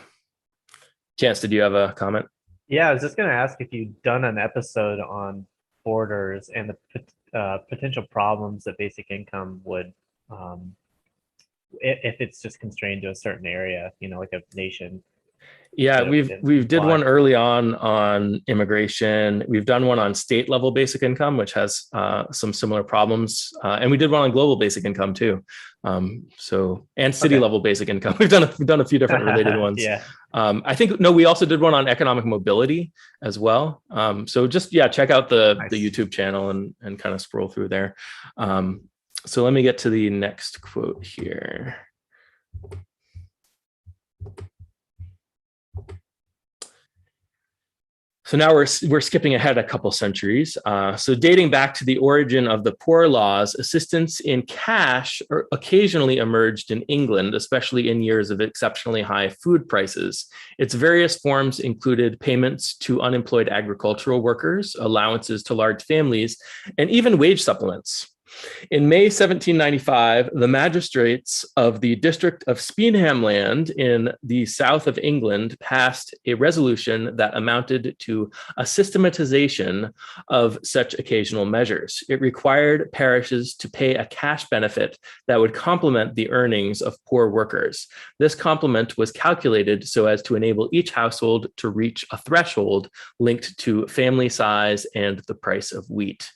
Chance, did you have a comment? Yeah, I was just going to ask if you've done an episode on borders and the potential problems that basic income would, if it's just constrained to a certain area, like a nation. Yeah, to we did apply. one early on immigration. We've done one on state level basic income, which has some similar problems, and we did one on global basic income too. And city Okay. level basic income. We've done a few different related ones. Yeah. I think we also did one on economic mobility as well. So just check out Nice. the YouTube channel and kind of scroll through there. So let me get to the next quote here. So now we're skipping ahead a couple centuries. So dating back to the origin of the poor laws, assistance in cash occasionally emerged in England, especially in years of exceptionally high food prices. Its various forms included payments to unemployed agricultural workers, allowances to large families, and even wage supplements. In May 1795, the magistrates of the district of Speenhamland in the south of England passed a resolution that amounted to a systematization of such occasional measures. It required parishes to pay a cash benefit that would complement the earnings of poor workers. This complement was calculated so as to enable each household to reach a threshold linked to family size and the price of wheat.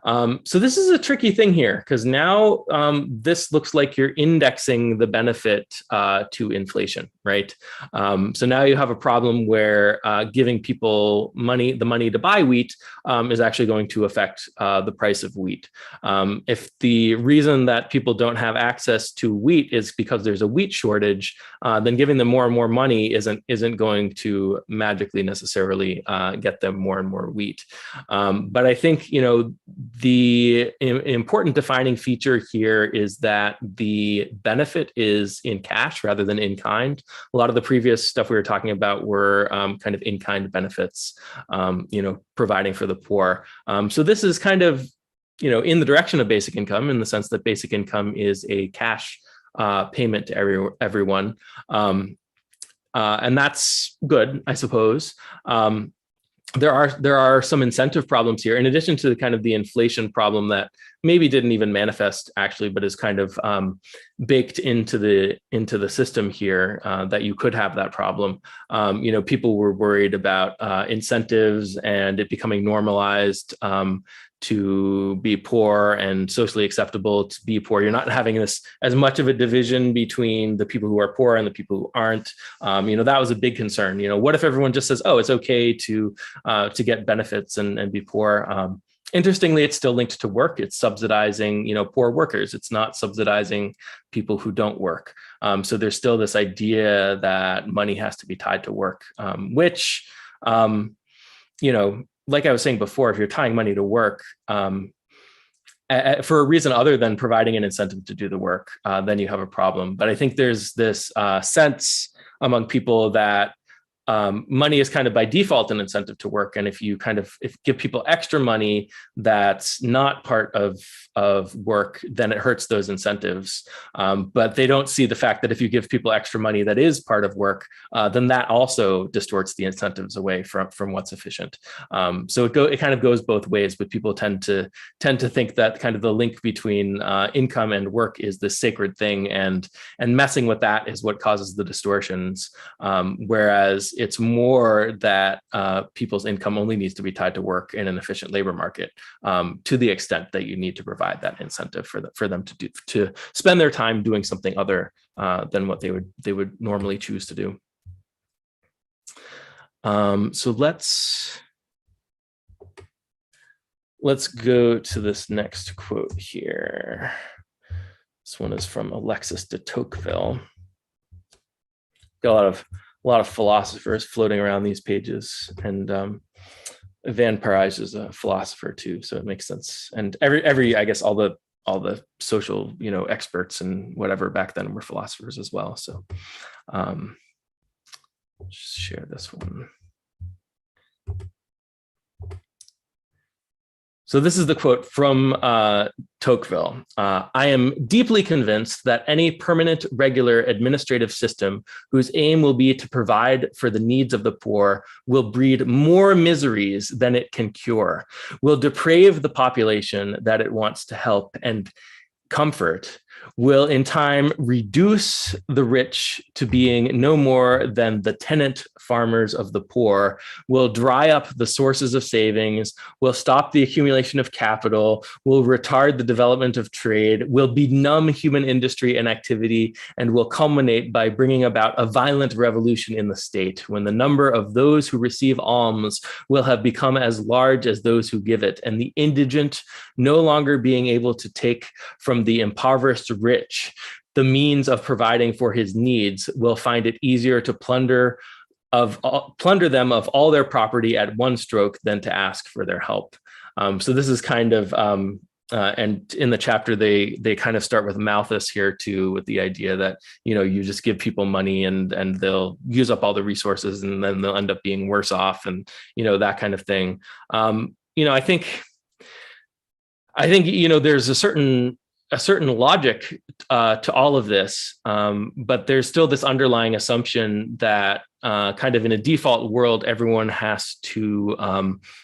So this is a tricky thing here, because now this looks like you're indexing the benefit to inflation, right? So now you have a problem where giving people the money to buy wheat is actually going to affect the price of wheat. If the reason that people don't have access to wheat is because there's a wheat shortage, then giving them more and more money isn't going to magically necessarily get them more and more wheat. But I think, the important defining feature here is that the benefit is in cash rather than in kind. A lot of the previous stuff we were talking about were kind of in-kind benefits, providing for the poor. So this is kind of, in the direction of basic income, in the sense that basic income is a cash payment to everyone. And that's good, I suppose. There are some incentive problems here, in addition to the kind of the inflation problem that maybe didn't even manifest actually, but is kind of baked into the system here, that you could have that problem. People were worried about incentives and it becoming normalized to be poor and socially acceptable to be poor. You're not having this as much of a division between the people who are poor and the people who aren't. That was a big concern. What if everyone just says, oh, it's okay to get benefits and be poor? Interestingly, it's still linked to work. It's subsidizing, poor workers. It's not subsidizing people who don't work. So there's still this idea that money has to be tied to work, which, like I was saying before, if you're tying money to work for a reason other than providing an incentive to do the work, then you have a problem. But I think there's this sense among people that money is kind of by default an incentive to work. And if you give people extra money that's not part of work, then it hurts those incentives. But they don't see the fact that if you give people extra money that is part of work, then that also distorts the incentives away from what's efficient. So it kind of goes both ways, but people tend to think that kind of the link between income and work is the sacred thing, and messing with that is what causes the distortions. Whereas it's more that people's income only needs to be tied to work in an efficient labor market, to the extent that you need to provide that incentive for them to spend their time doing something other than what they would normally choose to do. So let's go to this next quote here. This one is from Alexis de Tocqueville. Got a lot of philosophers floating around these pages, and Van Parijs is a philosopher too, so it makes sense. And every I guess all the social experts and whatever back then were philosophers as well. So just share this one. So this is the quote from Tocqueville. I am deeply convinced that any permanent, regular administrative system whose aim will be to provide for the needs of the poor will breed more miseries than it can cure, will deprave the population that it wants to help and comfort, will in time reduce the rich to being no more than the tenant farmers of the poor, will dry up the sources of savings, will stop the accumulation of capital, will retard the development of trade, will benumb human industry and activity, and will culminate by bringing about a violent revolution in the state, when the number of those who receive alms will have become as large as those who give it, and the indigent, no longer being able to take from the impoverished rich the means of providing for his needs, will find it easier to plunder them of all their property at one stroke than to ask for their help. So this is kind of, and in the chapter, they kind of start with Malthus here too, with the idea that, you just give people money and they'll use up all the resources and then they'll end up being worse off, and, that kind of thing. I think, there's a certain logic to all of this, but there's still this underlying assumption that kind of in a default world, everyone has to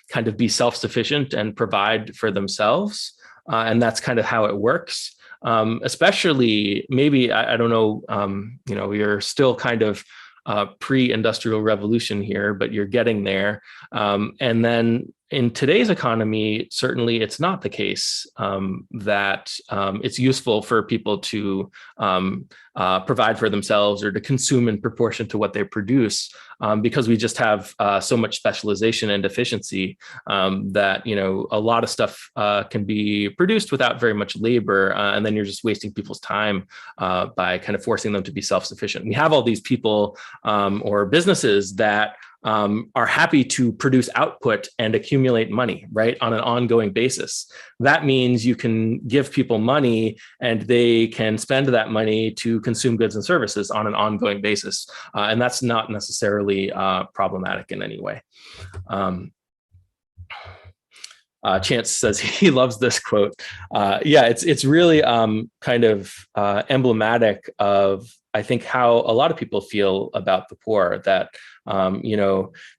kind of be self-sufficient and provide for themselves. And that's kind of how it works. Especially maybe, I don't know, we are still kind of pre-industrial revolution here, but you're getting there. And then in today's economy, certainly it's not the case that it's useful for people to provide for themselves or to consume in proportion to what they produce, because we just have so much specialization and efficiency that, a lot of stuff can be produced without very much labor. And then you're just wasting people's time by kind of forcing them to be self-sufficient. We have all these people or businesses that are happy to produce output and accumulate money, right, on an ongoing basis. That means you can give people money and they can spend that money to consume goods and services on an ongoing basis. And that's not necessarily problematic in any way. Chance says he loves this quote. Yeah, it's really kind of emblematic of, I think, how a lot of people feel about the poor, that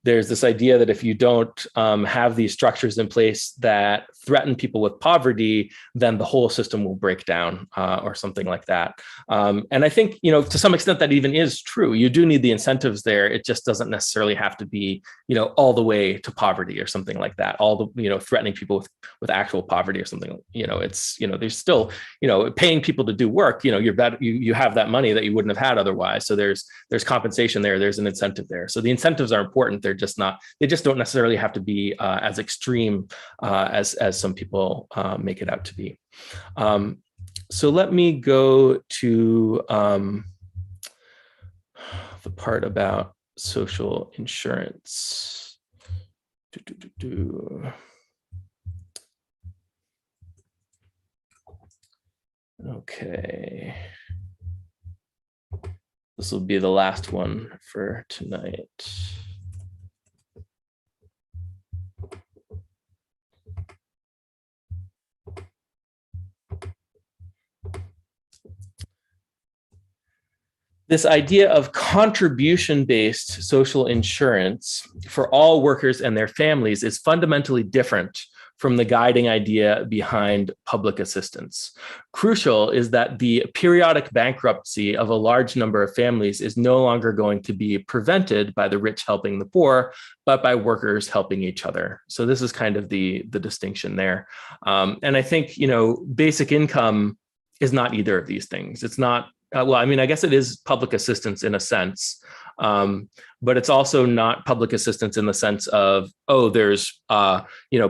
there's this idea that if you don't have these structures in place that threaten people with poverty, then the whole system will break down or something like that. And I think, to some extent that even is true. You do need the incentives there. It just doesn't necessarily have to be, all the way to poverty or something like that. All the, threatening people with actual poverty or something, it's, there's still, paying people to do work, you have that money that you wouldn't have had otherwise. So there's compensation there. There's an incentive there. So the incentives are important. They just don't necessarily have to be as extreme as some people make it out to be. So let me go to the part about social insurance. Okay. This will be the last one for tonight. This idea of contribution-based social insurance for all workers and their families is fundamentally different from the guiding idea behind public assistance. Crucial is that the periodic bankruptcy of a large number of families is no longer going to be prevented by the rich helping the poor, but by workers helping each other. So this is kind of the distinction there. And I think, basic income is not either of these things. It's not, well, I mean, I guess it is public assistance in a sense, but it's also not public assistance in the sense of, oh, there's,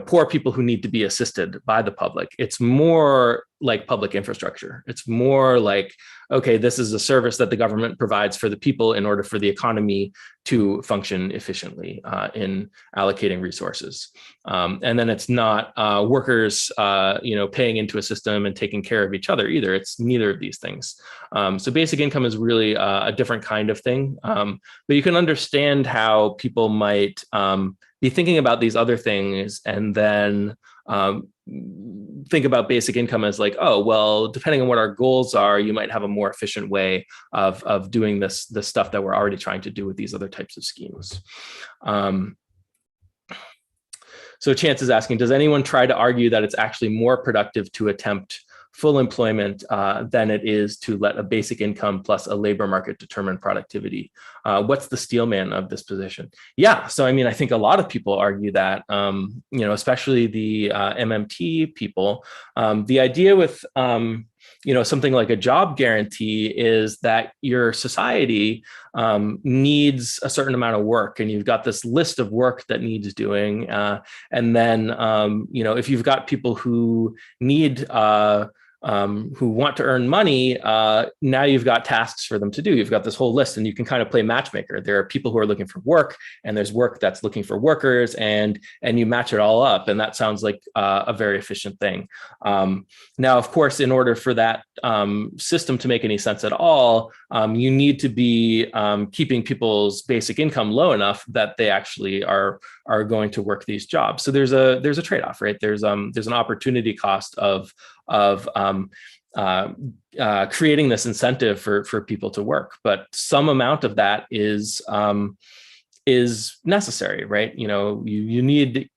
poor people who need to be assisted by the public. It's more like public infrastructure. It's more like, okay, this is a service that the government provides for the people in order for the economy to function efficiently in allocating resources. And then it's not workers, paying into a system and taking care of each other either. It's neither of these things. So basic income is really a different kind of thing. But you can understand how people might be thinking about these other things and then think about basic income as like, oh, well, depending on what our goals are, you might have a more efficient way of doing this stuff that we're already trying to do with these other types of schemes. So Chance is asking, does anyone try to argue that it's actually more productive to attempt full employment than it is to let a basic income plus a labor market determine productivity. What's the steelman of this position? Yeah, so I mean, I think a lot of people argue that, especially the MMT people, the idea with something like a job guarantee is that your society needs a certain amount of work, and you've got this list of work that needs doing. And then, if you've got people who need who want to earn money, now you've got tasks for them to do. You've got this whole list, and you can kind of play matchmaker. There are people who are looking for work, and there's work that's looking for workers, and you match it all up. And that sounds like a very efficient thing. Now, of course, in order for that system to make any sense at all, you need to be keeping people's basic income low enough that they actually are going to work these jobs. So there's a trade-off, right? There's an opportunity cost of creating this incentive for people to work, but some amount of that is necessary, right? You need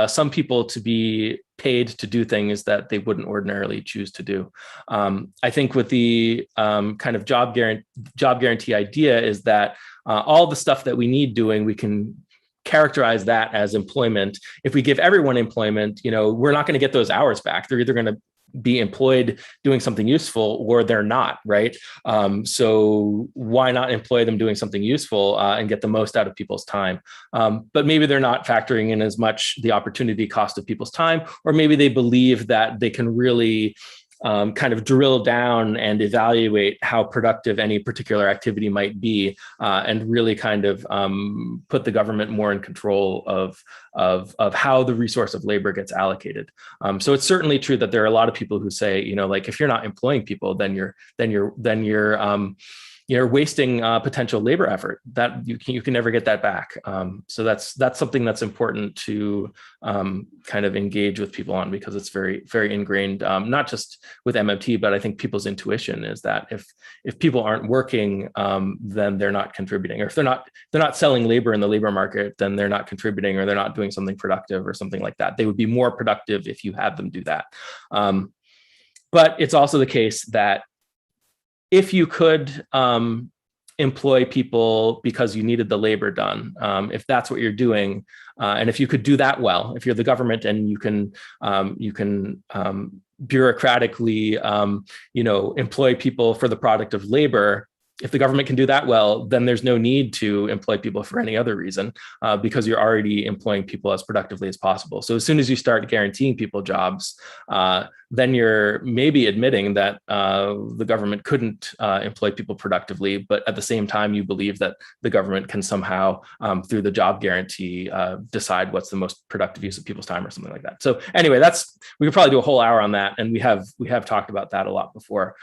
some people to be paid to do things that they wouldn't ordinarily choose to do. I think with the kind of job guarantee idea is that all the stuff that we need doing, we can characterize that as employment. If we give everyone employment, we're not going to get those hours back. They're either going to be employed doing something useful or they're not, right? So why not employ them doing something useful and get the most out of people's time? But maybe they're not factoring in as much the opportunity cost of people's time, or maybe they believe that they can really kind of drill down and evaluate how productive any particular activity might be, and really kind of put the government more in control of how the resource of labor gets allocated. So it's certainly true that there are a lot of people who say, like if you're not employing people, then you're wasting potential labor effort that you can never get that back. So that's something that's important to kind of engage with people on, because it's very, very ingrained, not just with MMT, but I think people's intuition is that if people aren't working, then they're not contributing, or if they're not selling labor in the labor market, then they're not contributing, or they're not doing something productive or something like that. They would be more productive if you had them do that. But it's also the case that if you could employ people because you needed the labor done, if that's what you're doing, and if you could do that well, if you're the government and you can bureaucratically, employ people for the product of labor, if the government can do that well, then there's no need to employ people for any other reason, because you're already employing people as productively as possible. So as soon as you start guaranteeing people jobs, then you're maybe admitting that the government couldn't employ people productively, but at the same time, you believe that the government can somehow, through the job guarantee, decide what's the most productive use of people's time or something like that. So anyway, we could probably do a whole hour on that, and we have talked about that a lot before.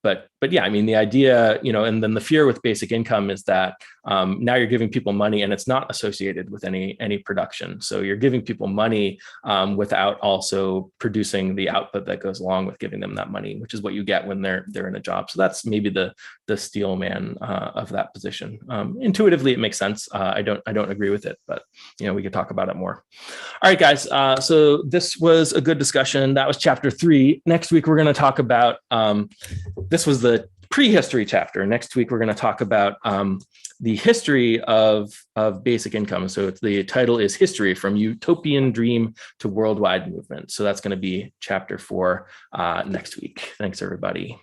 But yeah, I mean, the idea, and then the fear with basic income is that now you're giving people money and it's not associated with any production. So you're giving people money without also producing the output that goes along with giving them that money, which is what you get when they're in a job. So that's maybe the steel man of that position. Intuitively, it makes sense. I don't agree with it, but we could talk about it more. All right, guys. So this was a good discussion. That was chapter 3. Next week, we're going to talk about this was the prehistory chapter. Next week, we're going to talk about the history of basic income. So the title is History from Utopian Dream to Worldwide Movement. So that's going to be chapter 4 next week. Thanks, everybody.